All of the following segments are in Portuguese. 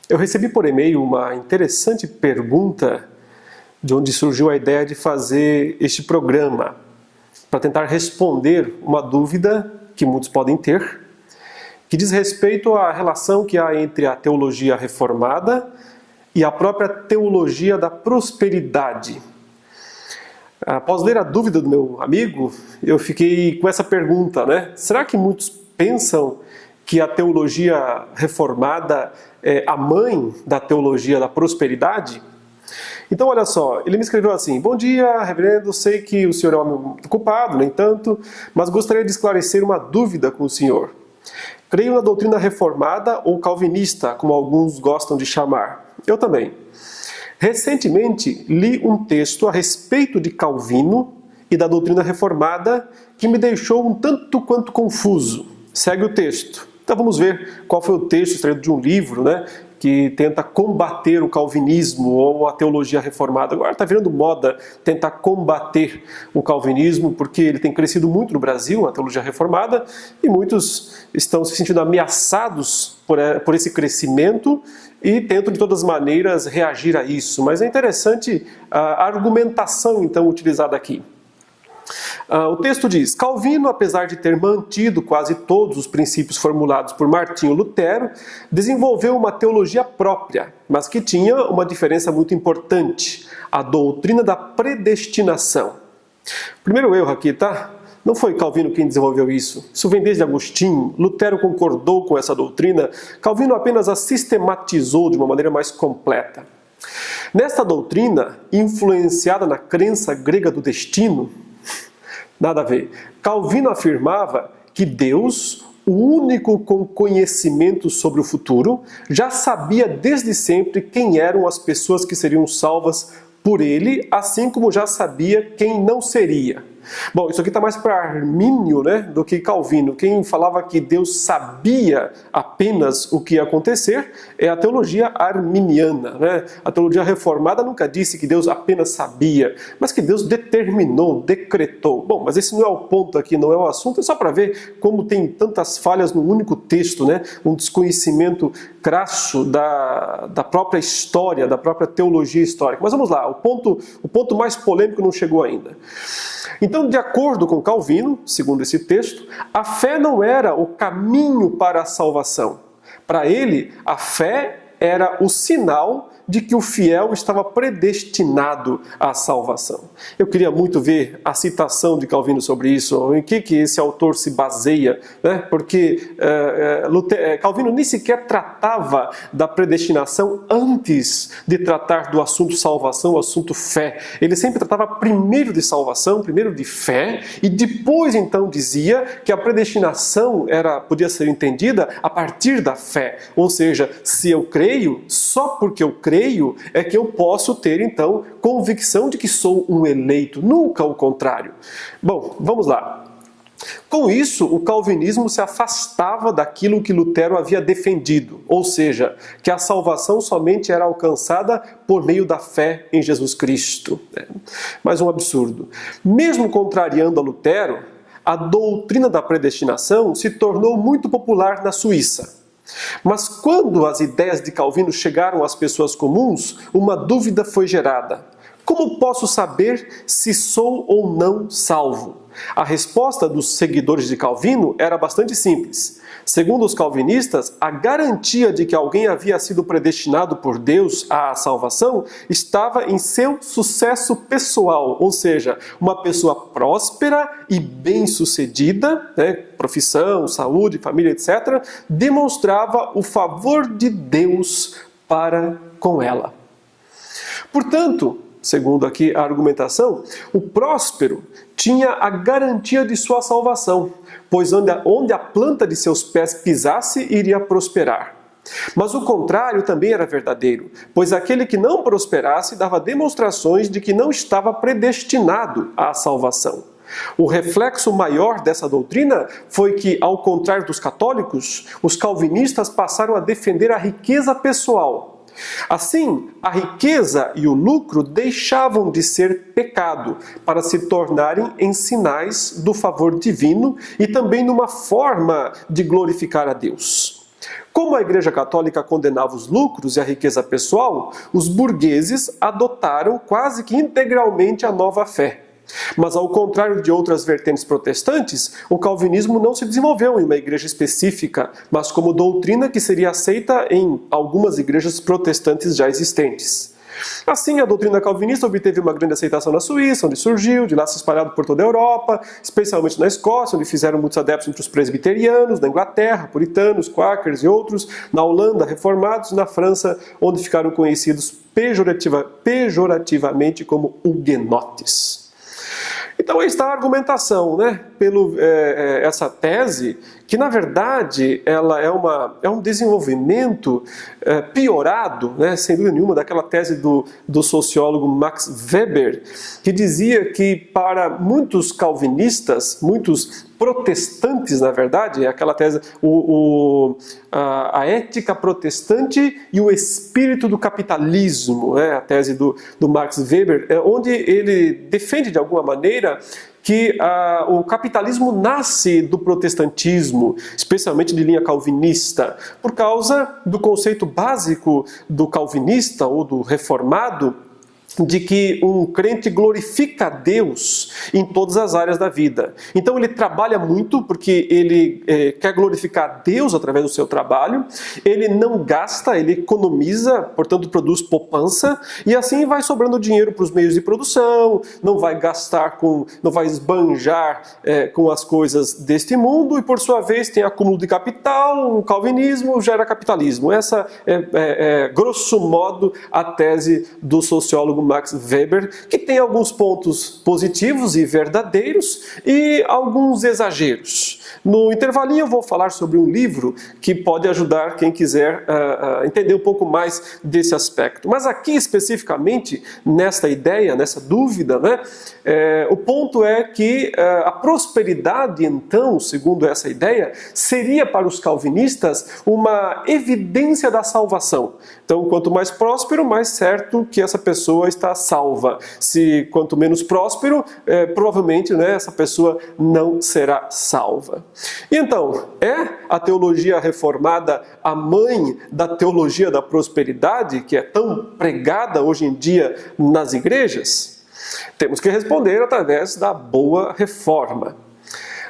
Eu recebi por e-mail uma interessante pergunta de onde surgiu a ideia de fazer este programa para tentar responder uma dúvida que muitos podem ter, que diz respeito à relação que há entre a teologia reformada e a própria teologia da prosperidade. Após ler a dúvida do meu amigo, eu fiquei com essa pergunta, né? Será que muitos pensam que a teologia reformada é a mãe da teologia da prosperidade? Então, olha só, ele me escreveu assim: bom dia, reverendo, sei que o senhor é um homem ocupado, no entanto, mas gostaria de esclarecer uma dúvida com o senhor. Creio na doutrina reformada ou calvinista, como alguns gostam de chamar. Eu também. Recentemente, li um texto a respeito de Calvino e da doutrina reformada que me deixou um tanto quanto confuso. Segue o texto. Então vamos ver qual foi o texto extraído de um livro, né, que tenta combater o calvinismo ou a teologia reformada. Agora está virando moda tentar combater o calvinismo, porque ele tem crescido muito no Brasil, a teologia reformada, e muitos estão se sentindo ameaçados por esse crescimento e tentam de todas as maneiras reagir a isso. Mas é interessante a argumentação então utilizada aqui. O texto diz: Calvino, apesar de ter mantido quase todos os princípios formulados por Martinho Lutero, desenvolveu uma teologia própria, mas que tinha uma diferença muito importante: a doutrina da predestinação. Primeiro erro aqui, tá? Não foi Calvino quem desenvolveu isso. Isso vem desde Agostinho. Lutero concordou com essa doutrina. Calvino apenas a sistematizou de uma maneira mais completa. Nesta doutrina, influenciada na crença grega do destino, nada a ver. Calvino afirmava que Deus, o único com conhecimento sobre o futuro, já sabia desde sempre quem eram as pessoas que seriam salvas por ele, assim como já sabia quem não seria. Bom, isso aqui está mais para Armínio, né, do que Calvino. Quem falava que Deus sabia apenas o que ia acontecer é a teologia arminiana, né? A teologia reformada nunca disse que Deus apenas sabia, mas que Deus determinou, decretou. Bom, mas esse não é o ponto aqui, não é o assunto, é só para ver como tem tantas falhas no único texto, né? Um desconhecimento crasso da própria história, da própria teologia histórica. Mas vamos lá, o ponto mais polêmico não chegou ainda. Então, de acordo com Calvino, segundo esse texto, a fé não era o caminho para a salvação. Para ele, a fé era o sinal de que o fiel estava predestinado à salvação. Eu queria muito ver a citação de Calvino sobre isso, em que esse autor se baseia, né? Porque Calvino nem sequer tratava da predestinação antes de tratar do assunto salvação, o assunto fé. Ele sempre tratava primeiro de salvação, primeiro de fé, e depois então dizia que a predestinação podia ser entendida a partir da fé. Ou seja, se eu creio, só porque eu creio é que eu posso ter, então, convicção de que sou um eleito, nunca o contrário. Bom, vamos lá. Com isso, o calvinismo se afastava daquilo que Lutero havia defendido, ou seja, que a salvação somente era alcançada por meio da fé em Jesus Cristo. Mais um absurdo. Mesmo contrariando a Lutero, a doutrina da predestinação se tornou muito popular na Suíça. Mas quando as ideias de Calvino chegaram às pessoas comuns, uma dúvida foi gerada. Como posso saber se sou ou não salvo? A resposta dos seguidores de Calvino era bastante simples. Segundo os calvinistas, a garantia de que alguém havia sido predestinado por Deus à salvação estava em seu sucesso pessoal, ou seja, uma pessoa próspera e bem-sucedida, né, profissão, saúde, família, etc., demonstrava o favor de Deus para com ela. Portanto, segundo aqui a argumentação, o próspero tinha a garantia de sua salvação, pois onde a planta de seus pés pisasse, iria prosperar. Mas o contrário também era verdadeiro, pois aquele que não prosperasse dava demonstrações de que não estava predestinado à salvação. O reflexo maior dessa doutrina foi que, ao contrário dos católicos, os calvinistas passaram a defender a riqueza pessoal. Assim, a riqueza e o lucro deixavam de ser pecado para se tornarem em sinais do favor divino e também numa forma de glorificar a Deus. Como a Igreja Católica condenava os lucros e a riqueza pessoal, os burgueses adotaram quase que integralmente a nova fé. Mas, ao contrário de outras vertentes protestantes, o calvinismo não se desenvolveu em uma igreja específica, mas como doutrina que seria aceita em algumas igrejas protestantes já existentes. Assim, a doutrina calvinista obteve uma grande aceitação na Suíça, onde surgiu, de lá se espalhado por toda a Europa, especialmente na Escócia, onde fizeram muitos adeptos entre os presbiterianos, na Inglaterra, puritanos, quakers e outros, na Holanda, reformados, e na França, onde ficaram conhecidos pejorativamente como huguenotes. Então aí está a argumentação, né, essa tese, que na verdade ela é um desenvolvimento piorado, né, sem dúvida nenhuma, daquela tese do sociólogo Max Weber, que dizia que para muitos calvinistas, muitos protestantes, na verdade, é aquela tese, a ética protestante e o espírito do capitalismo, a tese do Max Weber, onde ele defende de alguma maneira que o capitalismo nasce do protestantismo, especialmente de linha calvinista, por causa do conceito básico do calvinista ou do reformado, de que um crente glorifica a Deus em todas as áreas da vida. Então ele trabalha muito porque ele quer glorificar a Deus através do seu trabalho, ele não gasta, ele economiza, portanto produz poupança, e assim vai sobrando dinheiro para os meios de produção, não vai gastar não vai esbanjar com as coisas deste mundo, e por sua vez tem acúmulo de capital, o calvinismo gera capitalismo. Essa é grosso modo a tese do sociólogo Max Weber, que tem alguns pontos positivos e verdadeiros e alguns exageros. No intervalinho eu vou falar sobre um livro que pode ajudar quem quiser entender um pouco mais desse aspecto. Mas aqui especificamente, nesta ideia, nessa dúvida, né, o ponto é que a prosperidade, então, segundo essa ideia, seria para os calvinistas uma evidência da salvação. Então, quanto mais próspero, mais certo que essa pessoa está salva. Quanto menos próspero, provavelmente, né, essa pessoa não será salva. E então, é a teologia reformada a mãe da teologia da prosperidade, que é tão pregada hoje em dia nas igrejas? Temos que responder através da boa reforma.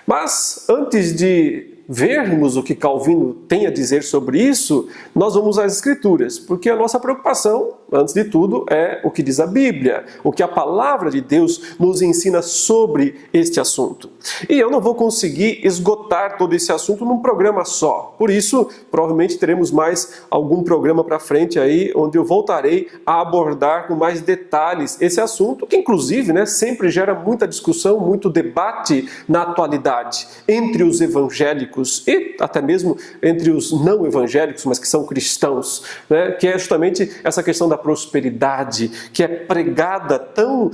Mas, antes de vermos o que Calvino tem a dizer sobre isso, nós vamos às Escrituras, porque a nossa preocupação, antes de tudo, é o que diz a Bíblia, o que a palavra de Deus nos ensina sobre este assunto. E eu não vou conseguir esgotar todo esse assunto num programa só, por isso, provavelmente teremos mais algum programa para frente aí, onde eu voltarei a abordar com mais detalhes esse assunto, que inclusive, né, sempre gera muita discussão, muito debate na atualidade, entre os evangélicos e até mesmo entre os não evangélicos, mas que são cristãos, né? Que é justamente essa questão da prosperidade, que é pregada tão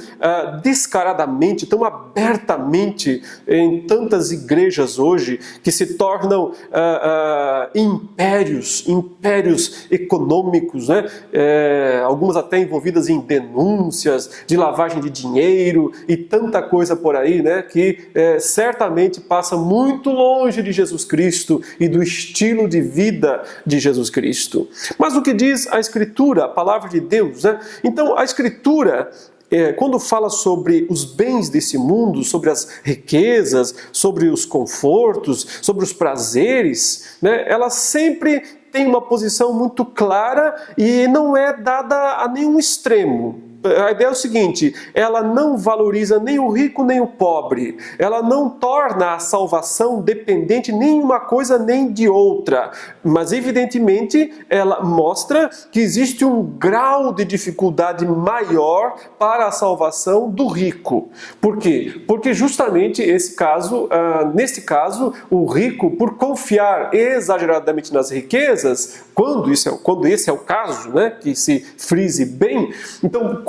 descaradamente, tão abertamente em tantas igrejas hoje, que se tornam impérios econômicos, né? Algumas até envolvidas em denúncias de lavagem de dinheiro e tanta coisa por aí, né? Que certamente passa muito longe de Jesus Cristo e do estilo de vida de Jesus Cristo. Mas o que diz a Escritura, a palavra de Deus, né? Então, a Escritura, quando fala sobre os bens desse mundo, sobre as riquezas, sobre os confortos, sobre os prazeres, né? Ela sempre tem uma posição muito clara e não é dada a nenhum extremo. A ideia é o seguinte: ela não valoriza nem o rico nem o pobre, ela não torna a salvação dependente nem de uma coisa nem de outra, mas evidentemente ela mostra que existe um grau de dificuldade maior para a salvação do rico. Por quê? Porque justamente nesse caso, o rico, por confiar exageradamente nas riquezas, quando esse é o caso, né, que se frise bem, então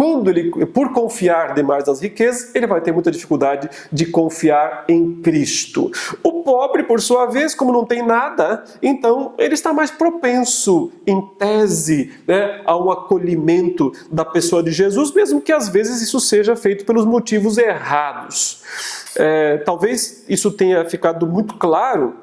por confiar demais nas riquezas, ele vai ter muita dificuldade de confiar em Cristo. O pobre, por sua vez, como não tem nada, então ele está mais propenso, em tese, né, a um acolhimento da pessoa de Jesus, mesmo que às vezes isso seja feito pelos motivos errados. Talvez isso tenha ficado muito claro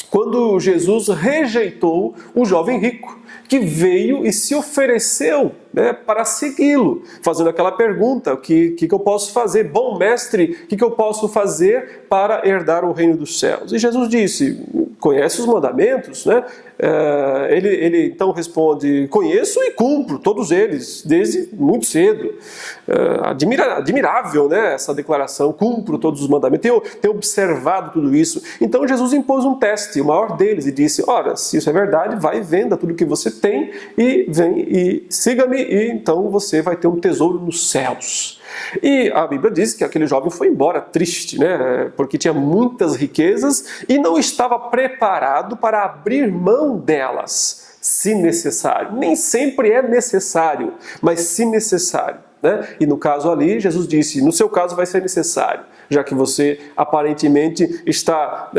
quando Jesus rejeitou o jovem rico, que veio e se ofereceu, né, para segui-lo, fazendo aquela pergunta: o que eu posso fazer? Bom mestre, o que eu posso fazer para herdar o reino dos céus? E Jesus disse: conhece os mandamentos, né? Ele então responde: conheço e cumpro todos eles, desde muito cedo. Admirável, né, essa declaração: cumpro todos os mandamentos, tenho observado tudo isso. Então Jesus impôs um teste, o maior deles, e disse: ora, se isso é verdade, vai e venda tudo que você tem e vem e siga-me, e então você vai ter um tesouro nos céus. E a Bíblia diz que aquele jovem foi embora triste, né? Porque tinha muitas riquezas e não estava preparado para abrir mão delas, se necessário. Nem sempre é necessário, mas se necessário, né? E no caso ali, Jesus disse: no seu caso vai ser necessário, já que você aparentemente está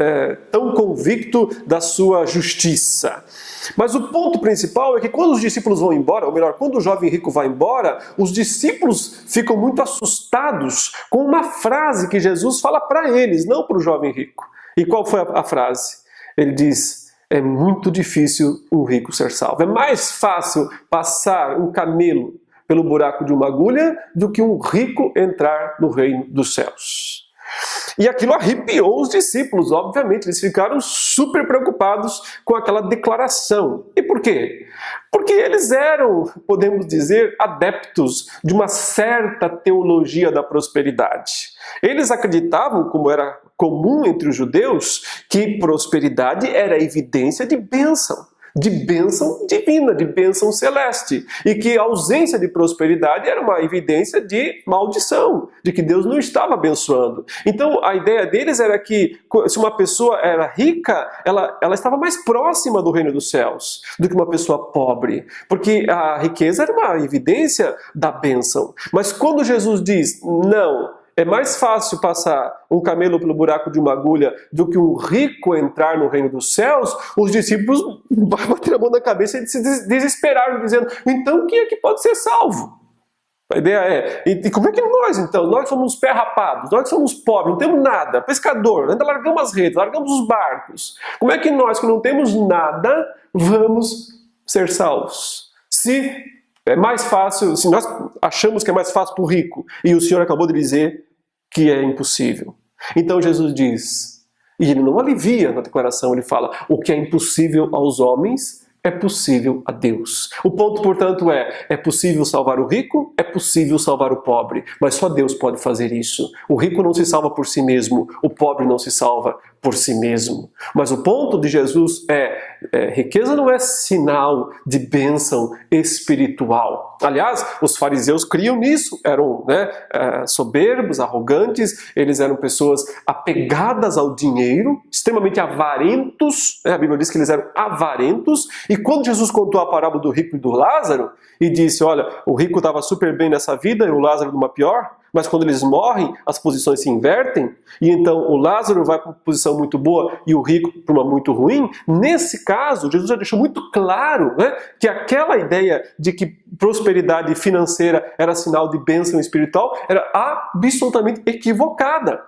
tão convicto da sua justiça. Mas o ponto principal é que quando os discípulos vão embora, ou melhor, quando o jovem rico vai embora, os discípulos ficam muito assustados com uma frase que Jesus fala para eles, não para o jovem rico. E qual foi a frase? Ele diz: é muito difícil um rico ser salvo. É mais fácil passar um camelo pelo buraco de uma agulha do que um rico entrar no reino dos céus. E aquilo arrepiou os discípulos, obviamente, eles ficaram super preocupados com aquela declaração. E por quê? Porque eles eram, podemos dizer, adeptos de uma certa teologia da prosperidade. Eles acreditavam, como era comum entre os judeus, que prosperidade era evidência de bênção divina, de bênção celeste, e que a ausência de prosperidade era uma evidência de maldição, de que Deus não estava abençoando. Então a ideia deles era que se uma pessoa era rica, ela estava mais próxima do reino dos céus do que uma pessoa pobre, porque a riqueza era uma evidência da bênção. Mas quando Jesus diz: não, é mais fácil passar um camelo pelo buraco de uma agulha do que um rico entrar no reino dos céus, os discípulos bateram a mão na cabeça e se desesperaram, dizendo: então quem é que pode ser salvo? A ideia é: e como é que nós então? Nós somos pé rapados, nós somos pobres, não temos nada, pescador, ainda largamos as redes, largamos os barcos. Como é que nós, que não temos nada, vamos ser salvos? Se é mais fácil, se nós achamos que é mais fácil para o rico, e o Senhor acabou de dizer que é impossível. Então Jesus diz, e ele não alivia na declaração, ele fala: o que é impossível aos homens é possível a Deus. O ponto, portanto, é possível salvar o rico, é possível salvar o pobre, mas só Deus pode fazer isso. O rico não se salva por si mesmo, o pobre não se salva por si mesmo. Mas o ponto de Jesus riqueza não é sinal de bênção espiritual. Aliás, os fariseus criam nisso, eram soberbos, arrogantes, eles eram pessoas apegadas ao dinheiro, extremamente avarentos, a Bíblia diz que eles eram avarentos, e quando Jesus contou a parábola do rico e do Lázaro, e disse: olha, o rico estava super bem nessa vida e o Lázaro numa pior, mas quando eles morrem, as posições se invertem, e então o Lázaro vai para uma posição muito boa e o rico para uma muito ruim. Nesse caso, Jesus já deixou muito claro, que aquela ideia de que prosperidade financeira era sinal de bênção espiritual era absolutamente equivocada,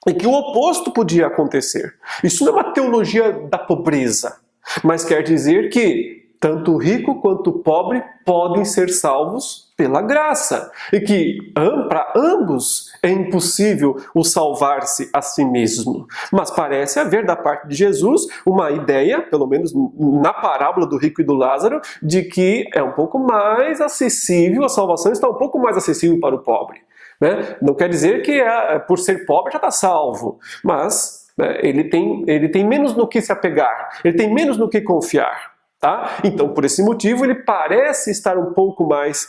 e que o oposto podia acontecer. Isso não é uma teologia da pobreza, mas quer dizer que tanto o rico quanto o pobre podem ser salvos pela graça. E que para ambos é impossível o salvar-se a si mesmo. Mas parece haver da parte de Jesus uma ideia, pelo menos na parábola do rico e do Lázaro, de que é um pouco mais acessível, a salvação está um pouco mais acessível para o pobre. Não quer dizer que por ser pobre já está salvo, mas ele tem menos no que se apegar, ele tem menos no que confiar. Então, por esse motivo, ele parece estar um pouco mais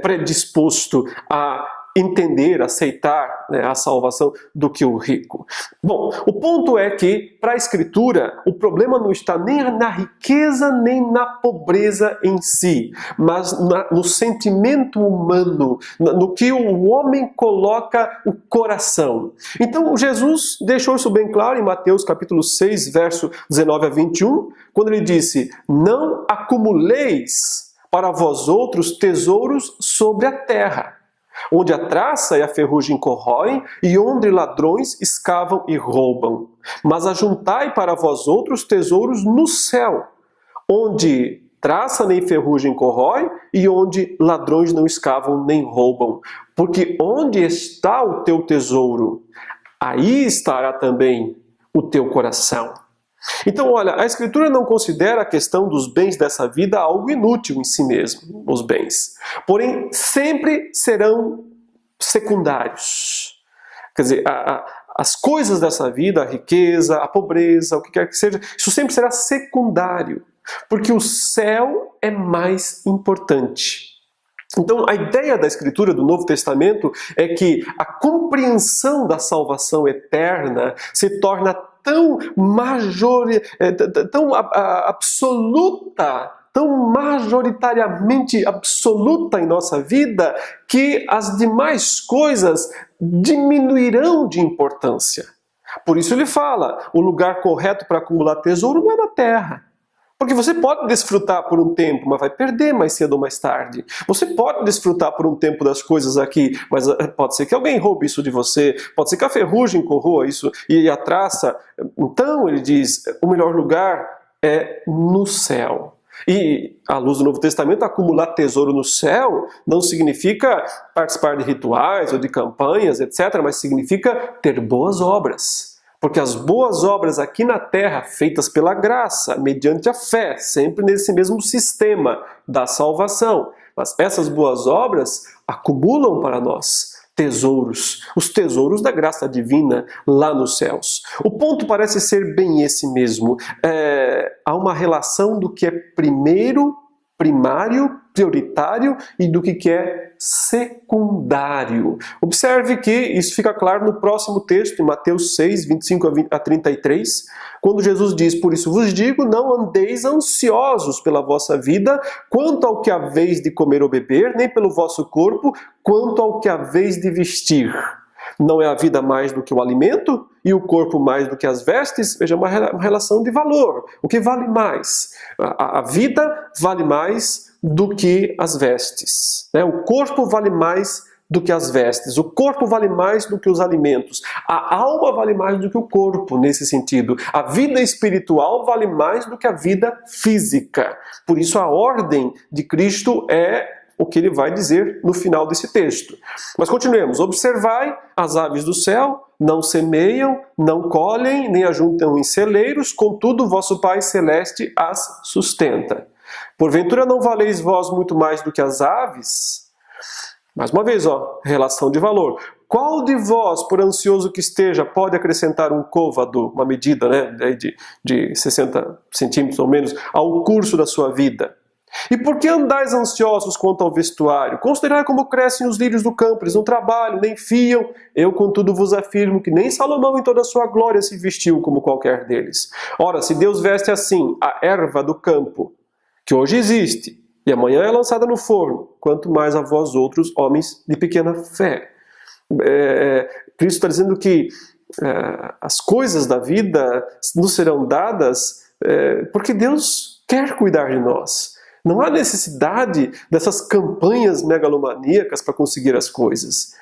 predisposto a entender, aceitar a salvação do que o rico. Bom, o ponto é que, para a Escritura, o problema não está nem na riqueza, nem na pobreza em si, mas no sentimento humano, no que o homem coloca o coração. Então, Jesus deixou isso bem claro em Mateus capítulo 6, verso 19 a 21, quando ele disse: não acumuleis para vós outros tesouros sobre a terra, onde a traça e a ferrugem corroem, e onde ladrões escavam e roubam. Mas ajuntai para vós outros tesouros no céu, onde traça nem ferrugem corrói, e onde ladrões não escavam nem roubam. Porque onde está o teu tesouro, aí estará também o teu coração. Então, olha, a Escritura não considera a questão dos bens dessa vida algo inútil em si mesmo, os bens. Porém, sempre serão secundários. Quer dizer, as coisas dessa vida, a riqueza, a pobreza, o que quer que seja, isso sempre será secundário. Porque o céu é mais importante. Então, a ideia da Escritura do Novo Testamento é que a compreensão da salvação eterna se torna tão absoluta, tão majoritariamente absoluta em nossa vida, que as demais coisas diminuirão de importância. Por isso ele fala, o lugar correto para acumular tesouro não é na terra. Porque você pode desfrutar por um tempo, mas vai perder mais cedo ou mais tarde. Você pode desfrutar por um tempo das coisas aqui, mas pode ser que alguém roube isso de você, pode ser que a ferrugem corroa isso e a traça. Então, ele diz, o melhor lugar é no céu. E, à luz do Novo Testamento, acumular tesouro no céu não significa participar de rituais ou de campanhas, etc., mas significa ter boas obras. Porque as boas obras aqui na terra, feitas pela graça, mediante a fé, sempre nesse mesmo sistema da salvação. Mas essas boas obras acumulam para nós tesouros, os tesouros da graça divina lá nos céus. O ponto parece ser bem esse mesmo. Há uma relação do que é primeiro, primário, prioritário e do que é secundário. Observe que isso fica claro no próximo texto, em Mateus 6, 25 a 33, quando Jesus diz, por isso vos digo, não andeis ansiosos pela vossa vida, quanto ao que haveis de comer ou beber, nem pelo vosso corpo, quanto ao que haveis de vestir. Não é a vida mais do que o alimento e o corpo mais do que as vestes? Veja, uma relação de valor. O que vale mais? A vida vale mais do que as vestes. O corpo vale mais do que as vestes. O corpo vale mais do que os alimentos. A alma vale mais do que o corpo, nesse sentido. A vida espiritual vale mais do que a vida física. Por isso a ordem de Cristo é o que ele vai dizer no final desse texto. Mas continuemos. Observai as aves do céu, não semeiam, não colhem, nem ajuntam em celeiros, contudo vosso Pai Celeste as sustenta. Porventura não valeis vós muito mais do que as aves? Mais uma vez, relação de valor. Qual de vós, por ansioso que esteja, pode acrescentar um côvado, uma medida de 60 centímetros ou menos, ao curso da sua vida? E por que andais ansiosos quanto ao vestuário? Considerai como crescem os lírios do campo, eles não trabalham, nem fiam. Eu, contudo, vos afirmo que nem Salomão em toda a sua glória se vestiu como qualquer deles. Ora, se Deus veste assim a erva do campo, que hoje existe, e amanhã é lançada no forno, quanto mais a vós outros, homens de pequena fé. Cristo está dizendo que as coisas da vida nos serão dadas porque Deus quer cuidar de nós. Não há necessidade dessas campanhas megalomaníacas para conseguir as coisas.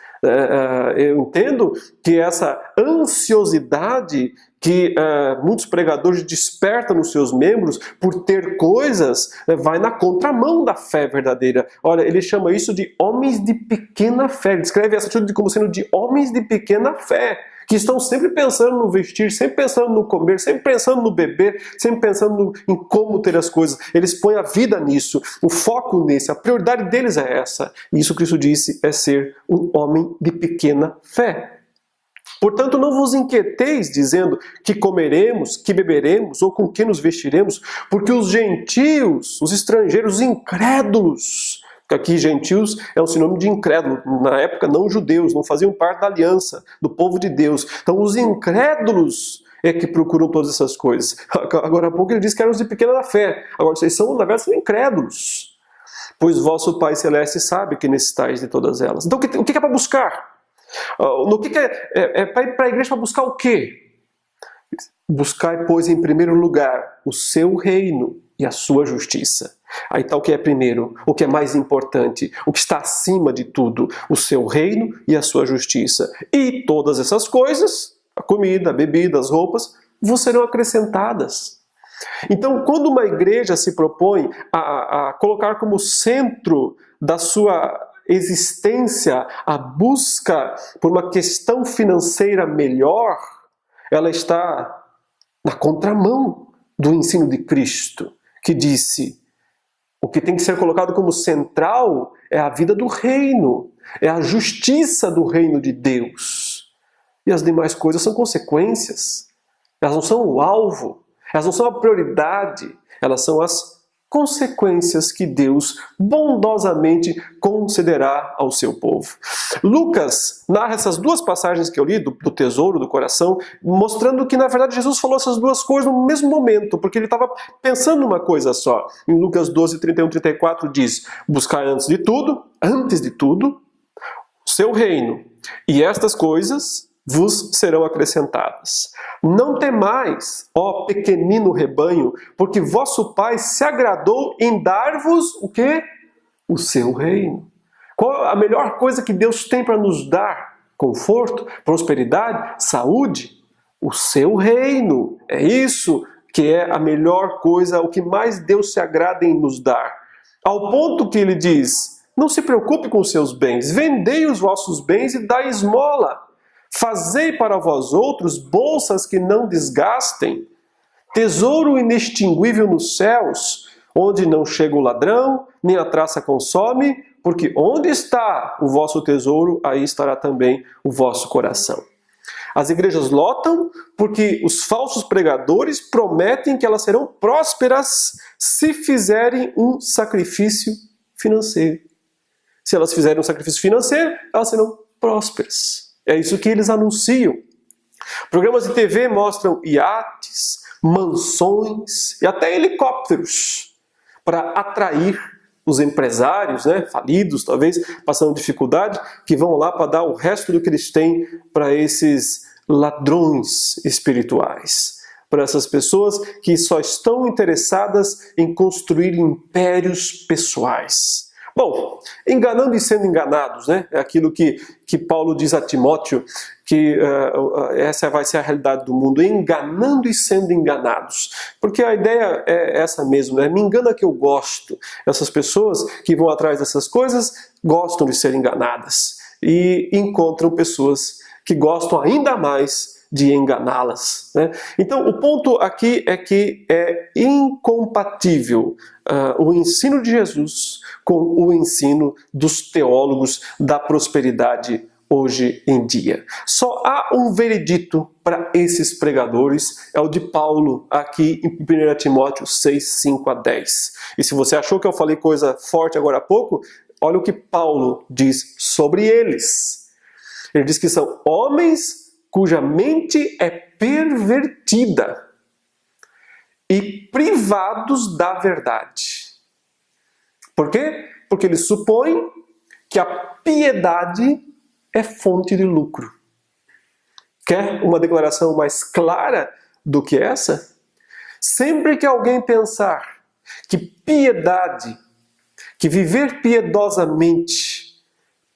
Eu entendo que essa ansiosidade que muitos pregadores despertam nos seus membros por ter coisas, vai na contramão da fé verdadeira. Olha, ele chama isso de homens de pequena fé. Ele descreve essa atitude como sendo de homens de pequena fé, que estão sempre pensando no vestir, sempre pensando no comer, sempre pensando no beber, sempre pensando em como ter as coisas. Eles põem a vida nisso, o foco nisso, a prioridade deles é essa. E isso Cristo disse é ser um homem de pequena fé. Portanto, não vos inquieteis dizendo que comeremos, que beberemos ou com que nos vestiremos, porque os gentios, os estrangeiros, os incrédulos, aqui gentios é um sinônimo de incrédulo, na época não judeus, não faziam parte da aliança, do povo de Deus. Então os incrédulos é que procuram todas essas coisas. Agora há pouco ele disse que eram os de pequena fé, agora vocês são, na verdade, são incrédulos, pois vosso Pai Celeste sabe que necessitais de todas elas. Então o que é para buscar? No que é para ir para a igreja para buscar o quê? Buscai, pois, em primeiro lugar o seu reino e a sua justiça. Aí está o que é primeiro, o que é mais importante, o que está acima de tudo, o seu reino e a sua justiça. E todas essas coisas, a comida, a bebida, as roupas, vos serão acrescentadas. Então, quando uma igreja se propõe a colocar como centro da sua existência a busca por uma questão financeira melhor, ela está na contramão do ensino de Cristo, que disse: o que tem que ser colocado como central é a vida do reino, é a justiça do reino de Deus. E as demais coisas são consequências. Elas não são o alvo, elas não são a prioridade, elas são as consequências que Deus bondosamente concederá ao seu povo. Lucas narra essas duas passagens que eu li, do tesouro do coração, mostrando que na verdade Jesus falou essas duas coisas no mesmo momento, porque ele estava pensando numa coisa só. Em Lucas 12, 31 e 34 diz: buscar antes de tudo, o seu reino, e estas coisas vos serão acrescentadas. Não temais, ó pequenino rebanho, porque vosso Pai se agradou em dar-vos o quê? O seu reino. Qual a melhor coisa que Deus tem para nos dar? Conforto, prosperidade, saúde? O seu reino. É isso que é a melhor coisa, o que mais Deus se agrada em nos dar. Ao ponto que ele diz: não se preocupe com os seus bens, vendei os vossos bens e dai esmola. Fazei para vós outros bolsas que não desgastem, tesouro inextinguível nos céus, onde não chega o ladrão, nem a traça consome, porque onde está o vosso tesouro, aí estará também o vosso coração. As igrejas lotam porque os falsos pregadores prometem que elas serão prósperas se fizerem um sacrifício financeiro. Se elas fizerem um sacrifício financeiro, elas serão prósperas. É isso que eles anunciam. Programas de TV mostram iates, mansões e até helicópteros para atrair os empresários, falidos, talvez, passando dificuldade, que vão lá para dar o resto do que eles têm para esses ladrões espirituais. Para essas pessoas que só estão interessadas em construir impérios pessoais. Bom, enganando e sendo enganados, é aquilo que Paulo diz a Timóteo, que essa vai ser a realidade do mundo, enganando e sendo enganados. Porque a ideia é essa mesmo, me engana que eu gosto. Essas pessoas que vão atrás dessas coisas gostam de ser enganadas e encontram pessoas que gostam ainda mais de enganá-las. Então, o ponto aqui é que é incompatível o ensino de Jesus com o ensino dos teólogos da prosperidade hoje em dia. Só há um veredito para esses pregadores, é o de Paulo, aqui em 1 Timóteo 6, 5 a 10. E se você achou que eu falei coisa forte agora há pouco, olha o que Paulo diz sobre eles. Ele diz que são homens cuja mente é pervertida e privados da verdade. Por quê? Porque eles supõem que a piedade é fonte de lucro. Quer uma declaração mais clara do que essa? Sempre que alguém pensar que piedade, que viver piedosamente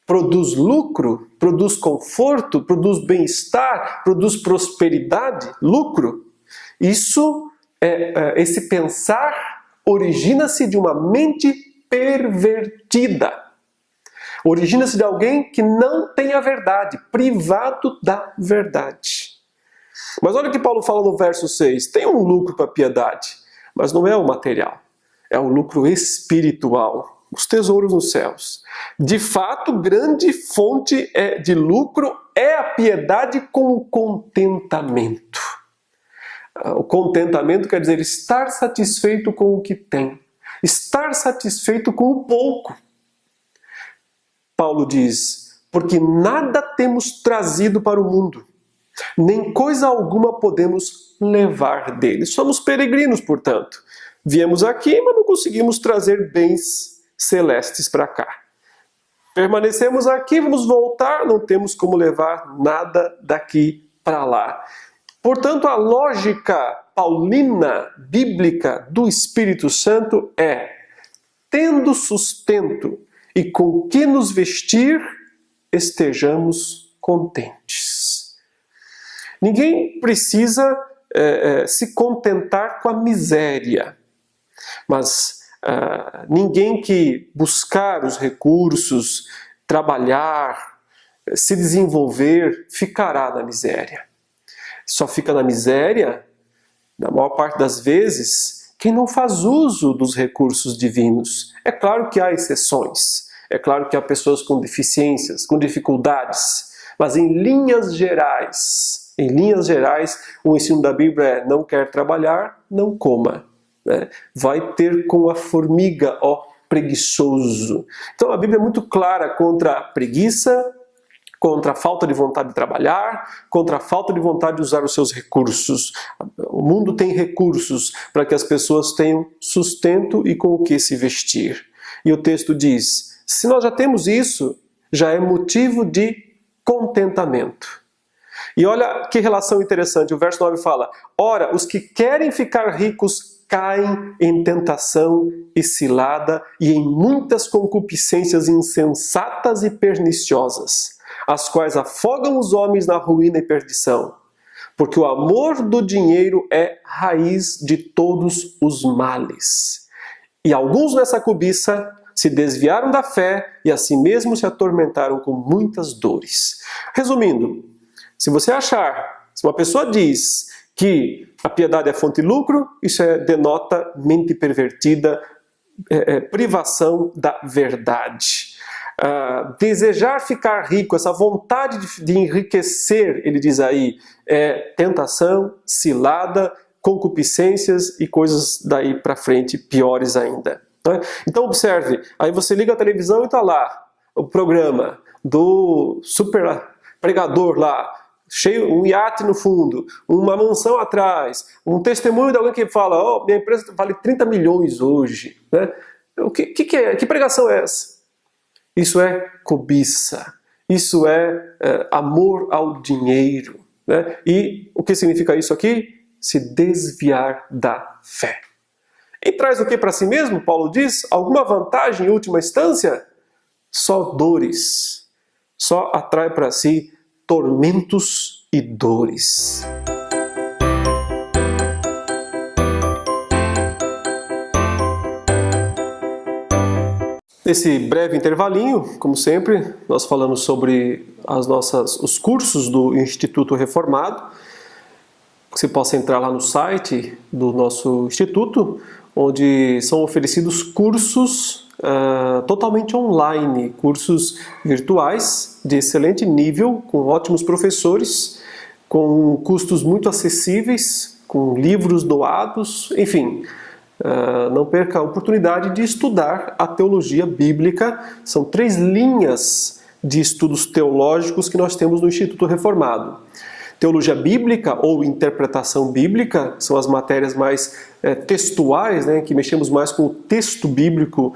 produz lucro, produz conforto, produz bem-estar, produz prosperidade, lucro, esse pensar origina-se de uma mente pervertida. Origina-se de alguém que não tem a verdade, privado da verdade. Mas olha o que Paulo fala no verso 6. Tem um lucro para a piedade, mas não é o material. É o lucro espiritual, os tesouros nos céus. De fato, grande fonte de lucro é a piedade com o contentamento. O contentamento quer dizer estar satisfeito com o que tem. Estar satisfeito com o pouco. Paulo diz, porque nada temos trazido para o mundo, nem coisa alguma podemos levar dele. Somos peregrinos, portanto. Viemos aqui, mas não conseguimos trazer bens celestes para cá. Permanecemos aqui, vamos voltar, não temos como levar nada daqui para lá. Portanto, a lógica paulina, bíblica do Espírito Santo é: tendo sustento e com que nos vestir, estejamos contentes. Ninguém precisa se contentar com a miséria, mas ninguém que buscar os recursos, trabalhar, se desenvolver, ficará na miséria. Só fica na miséria, na maior parte das vezes, quem não faz uso dos recursos divinos. É claro que há exceções, é claro que há pessoas com deficiências, com dificuldades, mas em linhas gerais, o ensino da Bíblia é: não quer trabalhar, não coma. Vai ter com a formiga, ó preguiçoso. Então a Bíblia é muito clara contra a preguiça, contra a falta de vontade de trabalhar, contra a falta de vontade de usar os seus recursos. O mundo tem recursos para que as pessoas tenham sustento e com o que se vestir. E o texto diz: se nós já temos isso, já é motivo de contentamento. E olha que relação interessante, o verso 9 fala: ora, os que querem ficar ricos caem em tentação e cilada e em muitas concupiscências insensatas e perniciosas, as quais afogam os homens na ruína e perdição. Porque o amor do dinheiro é raiz de todos os males. E alguns nessa cobiça se desviaram da fé e a si mesmos se atormentaram com muitas dores. Resumindo, se você achar, se uma pessoa diz que a piedade é fonte de lucro, isso denota mente pervertida, privação da verdade. Desejar ficar rico, essa vontade de enriquecer, ele diz aí, é tentação, cilada, concupiscências e coisas daí para frente piores ainda. Então observe, aí você liga a televisão e está lá o programa do super pregador lá, cheio, um iate no fundo, uma mansão atrás, um testemunho de alguém que fala: oh, minha empresa vale 30 milhões hoje. Que pregação é essa? Isso é cobiça, isso é amor ao dinheiro. E o que significa isso aqui? Se desviar da fé. E traz o que para si mesmo? Paulo diz: alguma vantagem em última instância? Só dores, só atrai para si tormentos e dores. Nesse breve intervalinho, como sempre, nós falamos sobre os cursos do Instituto Reformado. Você possa entrar lá no site do nosso instituto, onde são oferecidos cursos totalmente online, cursos virtuais de excelente nível, com ótimos professores, com custos muito acessíveis, com livros doados, enfim. Não perca a oportunidade de estudar a teologia bíblica. São 3 linhas de estudos teológicos que nós temos no Instituto Reformado. Teologia bíblica ou interpretação bíblica são as matérias mais textuais, que mexemos mais com o texto bíblico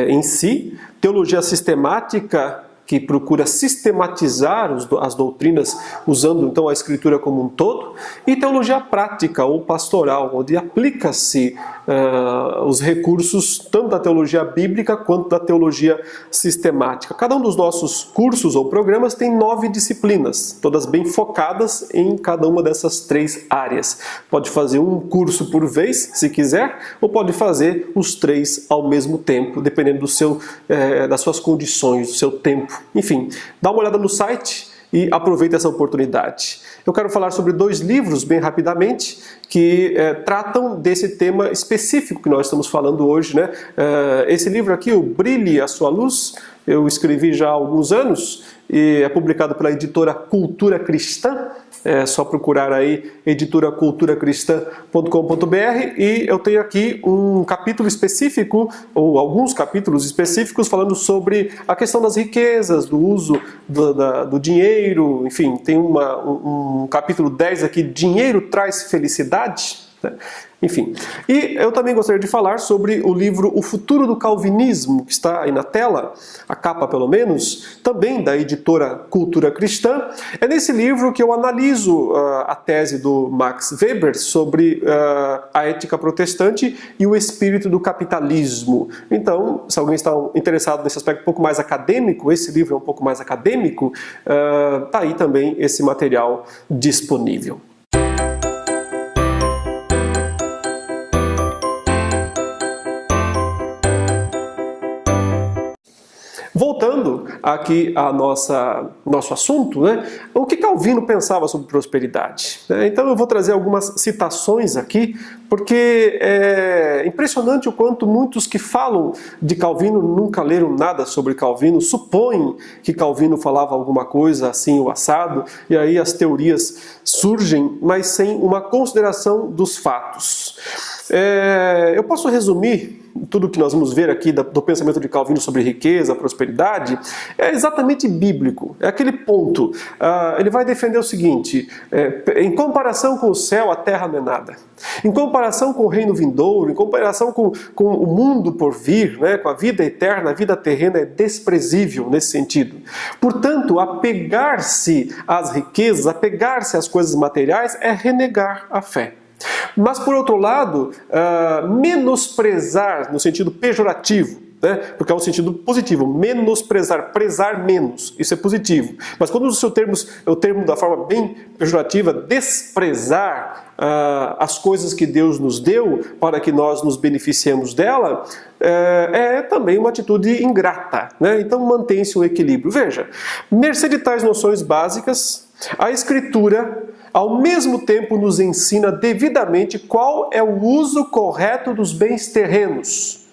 em si. Teologia sistemática, que procura sistematizar as doutrinas usando então a Escritura como um todo. E teologia prática ou pastoral, onde aplica-se os recursos tanto da teologia bíblica quanto da teologia sistemática. Cada um dos nossos cursos ou programas tem 9 disciplinas, todas bem focadas em cada uma dessas 3 áreas. Pode fazer um curso por vez, se quiser, ou pode fazer os 3 ao mesmo tempo, dependendo das suas condições, do seu tempo. Enfim, dá uma olhada no site e aproveita essa oportunidade. Eu quero falar sobre 2 livros, bem rapidamente, que tratam desse tema específico que nós estamos falando hoje. Esse livro aqui, o Brilhe a Sua Luz, eu escrevi já há alguns anos e é publicado pela editora Cultura Cristã. É só procurar aí editoraculturacristã.com.br e eu tenho aqui um capítulo específico, ou alguns capítulos específicos, falando sobre a questão das riquezas, do uso do dinheiro. Enfim, tem um capítulo 10 aqui: Dinheiro traz felicidade? Enfim, e eu também gostaria de falar sobre o livro O Futuro do Calvinismo, que está aí na tela, a capa pelo menos, também da editora Cultura Cristã. É nesse livro que eu analiso a tese do Max Weber sobre a ética protestante e o espírito do capitalismo. Então, se alguém está interessado nesse aspecto um pouco mais acadêmico, esse livro é um pouco mais acadêmico, está aí também esse material disponível. Voltando aqui ao nosso assunto, né? O que Calvino pensava sobre prosperidade? Então eu vou trazer algumas citações aqui, porque é impressionante o quanto muitos que falam de Calvino nunca leram nada sobre Calvino, supõem que Calvino falava alguma coisa assim ou assado, e aí as teorias surgem, mas sem uma consideração dos fatos. Eu posso resumir tudo que nós vamos ver aqui do pensamento de Calvino sobre riqueza, prosperidade, é exatamente bíblico. É aquele ponto. Ele vai defender o seguinte: em comparação com o céu, a terra não é nada. Em comparação com o reino vindouro, em comparação com o mundo por vir, né, com a vida eterna, a vida terrena é desprezível nesse sentido. Portanto, apegar-se às riquezas, apegar-se às coisas materiais é renegar a fé. Mas, por outro lado, menosprezar no sentido pejorativo, né? Porque é um sentido positivo, menosprezar, prezar menos, isso é positivo. Mas quando o termo da forma bem pejorativa, desprezar as coisas que Deus nos deu para que nós nos beneficiemos dela, é também uma atitude ingrata, né? Então mantém-se um equilíbrio. Veja, mercê de tais noções básicas, a Escritura, ao mesmo tempo, nos ensina devidamente qual é o uso correto dos bens terrenos.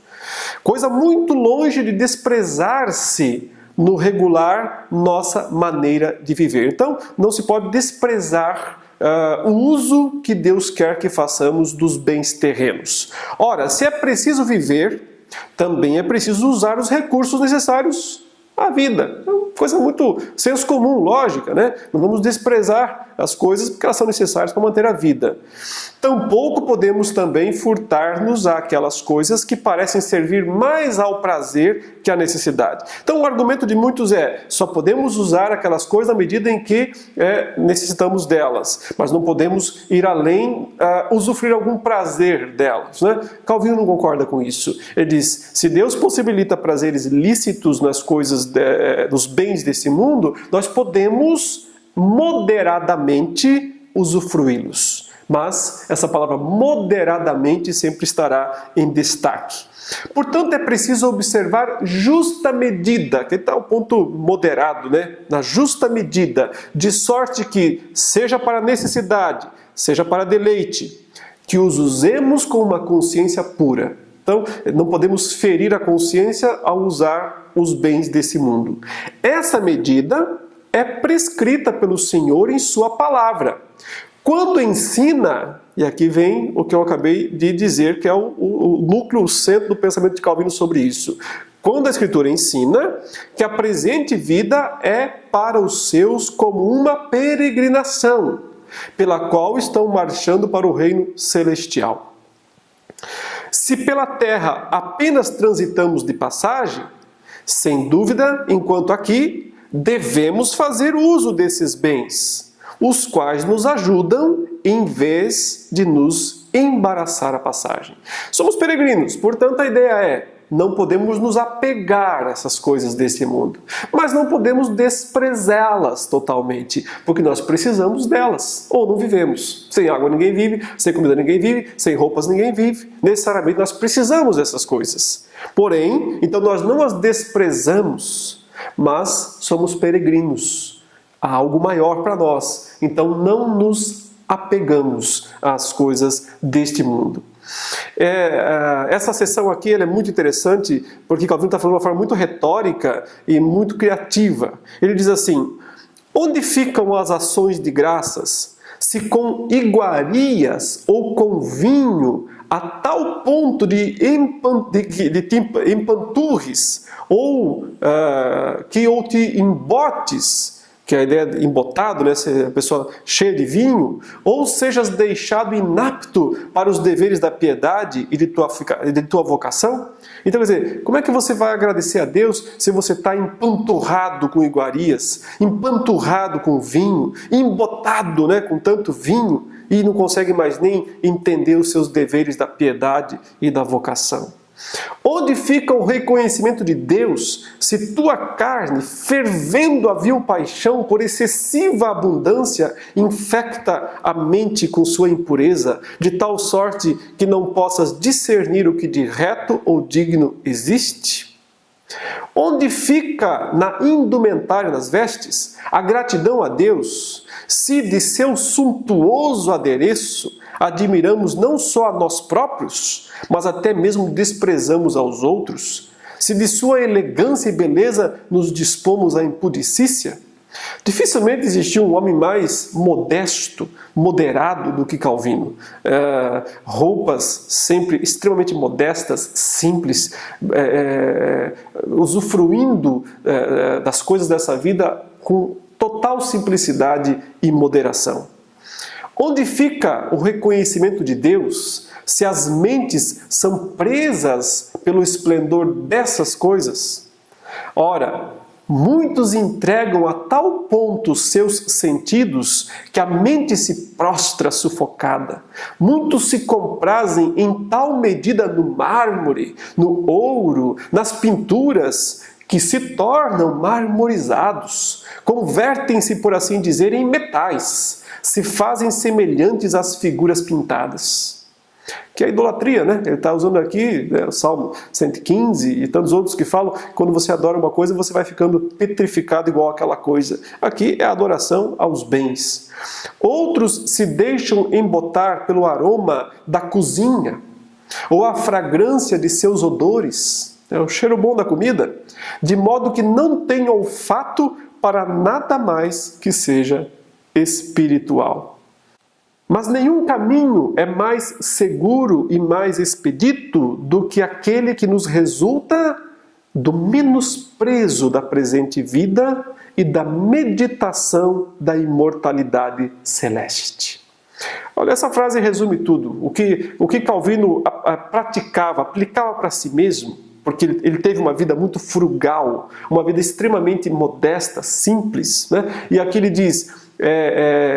Coisa muito longe de desprezar-se no regular nossa maneira de viver. Então, não se pode desprezar o uso que Deus quer que façamos dos bens terrenos. Ora, se é preciso viver, também é preciso usar os recursos necessários à vida. É uma coisa muito senso comum, lógica, né? Não vamos desprezar as coisas porque elas são necessárias para manter a vida. Tampouco podemos também furtar-nos àquelas coisas que parecem servir mais ao prazer que à necessidade. Então o argumento de muitos é: só podemos usar aquelas coisas na medida em que necessitamos delas, mas não podemos ir além, usufruir algum prazer delas, né? Calvino não concorda com isso. Ele diz: se Deus possibilita prazeres lícitos nas coisas, dos bens desse mundo, nós podemos moderadamente usufruí-los. Mas essa palavra moderadamente sempre estará em destaque. Portanto, é preciso observar justa medida, que está o ponto moderado, né? Na justa medida, de sorte que, seja para necessidade, seja para deleite, que os usemos com uma consciência pura. Então, não podemos ferir a consciência ao usar os bens desse mundo. Essa medida é prescrita pelo Senhor em sua palavra. Quando ensina, e aqui vem o que eu acabei de dizer, que é o núcleo, o centro do pensamento de Calvino sobre isso. Quando a Escritura ensina que a presente vida é para os seus como uma peregrinação, pela qual estão marchando para o reino celestial. Se pela terra apenas transitamos de passagem, sem dúvida, enquanto aqui, devemos fazer uso desses bens, os quais nos ajudam em vez de nos embaraçar a passagem. Somos peregrinos, portanto a ideia é: não podemos nos apegar a essas coisas desse mundo, mas não podemos desprezá-las totalmente, porque nós precisamos delas, ou não vivemos. Sem água ninguém vive, sem comida ninguém vive, sem roupas ninguém vive. Necessariamente nós precisamos dessas coisas. Porém, então nós não as desprezamos, mas somos peregrinos. Há algo maior para nós. Então não nos apegamos às coisas deste mundo. Essa sessão aqui ela é muito interessante porque Calvino está falando de uma forma muito retórica e muito criativa. Ele diz assim: onde ficam as ações de graças, se com iguarias ou com vinho, a tal ponto de empanturres ou te embotes, que é a ideia de embotado, né? Ser a pessoa cheia de vinho, ou sejas deixado inapto para os deveres da piedade e de tua vocação. Então, quer dizer, como é que você vai agradecer a Deus se você está empanturrado com iguarias, empanturrado com vinho, embotado, né, com tanto vinho, e não consegue mais nem entender os seus deveres da piedade e da vocação? Onde fica o reconhecimento de Deus se tua carne, fervendo a vil paixão por excessiva abundância, infecta a mente com sua impureza, de tal sorte que não possas discernir o que de reto ou digno existe? Onde fica na indumentária, nas vestes, a gratidão a Deus, se de seu suntuoso adereço admiramos não só a nós próprios, mas até mesmo desprezamos aos outros? Se de sua elegância e beleza nos dispomos à impudicícia? Dificilmente existiu um homem mais modesto, moderado do que Calvino. Roupas sempre extremamente modestas, simples, usufruindo das coisas dessa vida com total simplicidade e moderação. Onde fica o reconhecimento de Deus se as mentes são presas pelo esplendor dessas coisas? Ora, muitos entregam a tal ponto seus sentidos que a mente se prostra sufocada. Muitos se comprazem em tal medida no mármore, no ouro, nas pinturas, que se tornam marmorizados, convertem-se, por assim dizer, em metais, se fazem semelhantes às figuras pintadas. Que é a idolatria, né? Ele está usando aqui, né, o Salmo 115 e tantos outros que falam que quando você adora uma coisa, você vai ficando petrificado igual àquela coisa. Aqui é a adoração aos bens. Outros se deixam embotar pelo aroma da cozinha, ou a fragrância de seus odores, o cheiro bom da comida, de modo que não tem olfato para nada mais que seja espiritual. Mas nenhum caminho é mais seguro e mais expedito do que aquele que nos resulta do menosprezo da presente vida e da meditação da imortalidade celeste. Olha, essa frase resume tudo. O que Calvino praticava, aplicava para si mesmo, porque ele teve uma vida muito frugal, uma vida extremamente modesta, simples, né? E aqui ele diz: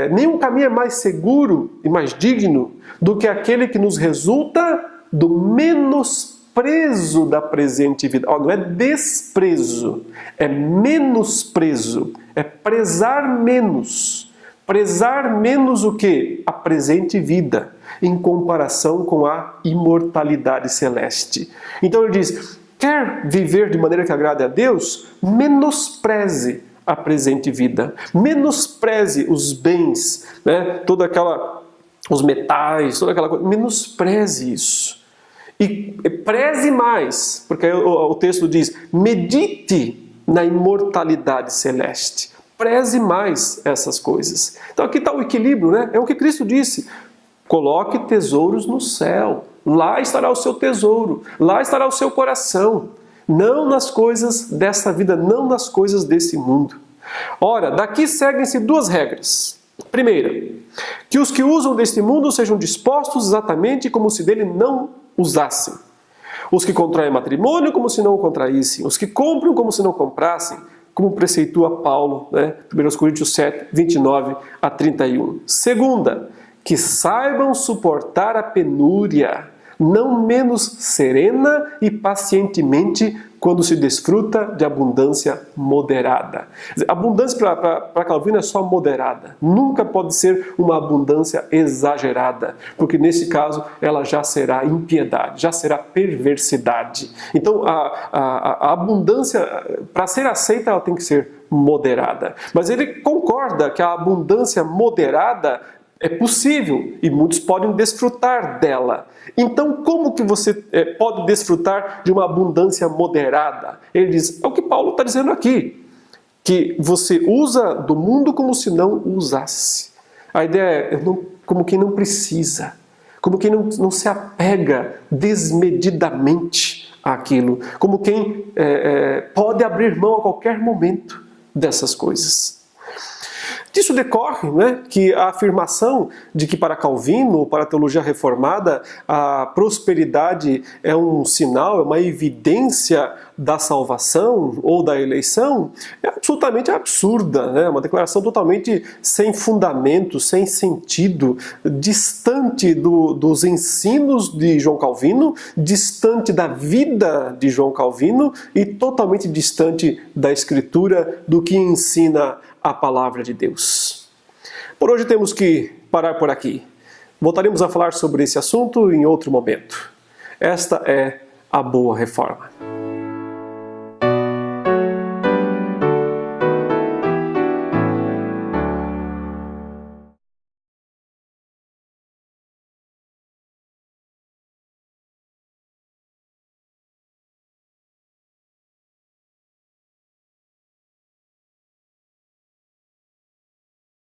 nenhum caminho é mais seguro e mais digno do que aquele que nos resulta do menosprezo da presente vida. Não é desprezo, é menosprezo, é prezar menos. Prezar menos o quê? A presente vida, em comparação com a imortalidade celeste. Então ele diz: quer viver de maneira que agrade a Deus? Menospreze a presente vida. Menospreze os bens, né? Os metais, toda aquela coisa. Menospreze isso. E preze mais, porque o texto diz: medite na imortalidade celeste. Preze mais essas coisas. Então aqui está o equilíbrio, né? É o que Cristo disse: coloque tesouros no céu. Lá estará o seu tesouro. Lá estará o seu coração. Não nas coisas dessa vida, não nas coisas desse mundo. Ora, daqui seguem-se duas regras. Primeira, que os que usam deste mundo sejam dispostos exatamente como se dele não usassem. Os que contraem matrimônio como se não o contraíssem. Os que compram como se não comprassem, como preceitua Paulo, né? 1 Coríntios 7, 29 a 31. Segunda, que saibam suportar a penúria, não menos serena e pacientemente quando se desfruta de abundância moderada. Abundância para Calvino é só moderada. Nunca pode ser uma abundância exagerada, porque nesse caso ela já será impiedade, já será perversidade. Então a abundância, para ser aceita, ela tem que ser moderada. Mas ele concorda que a abundância moderada é possível e muitos podem desfrutar dela. Então, como que você pode desfrutar de uma abundância moderada? Ele diz, é o que Paulo está dizendo aqui, que você usa do mundo como se não o usasse. A ideia é como quem não precisa, como quem não se apega desmedidamente àquilo, como quem pode abrir mão a qualquer momento dessas coisas. Disso decorre, que a afirmação de que para Calvino, ou para a teologia reformada, a prosperidade é um sinal, é uma evidência da salvação ou da eleição, é absolutamente absurda, uma declaração totalmente sem fundamento, sem sentido, distante dos ensinos de João Calvino, distante da vida de João Calvino e totalmente distante da Escritura, do que ensina a palavra de Deus. Por hoje temos que parar por aqui. Voltaremos a falar sobre esse assunto em outro momento. Esta é a Boa Reforma.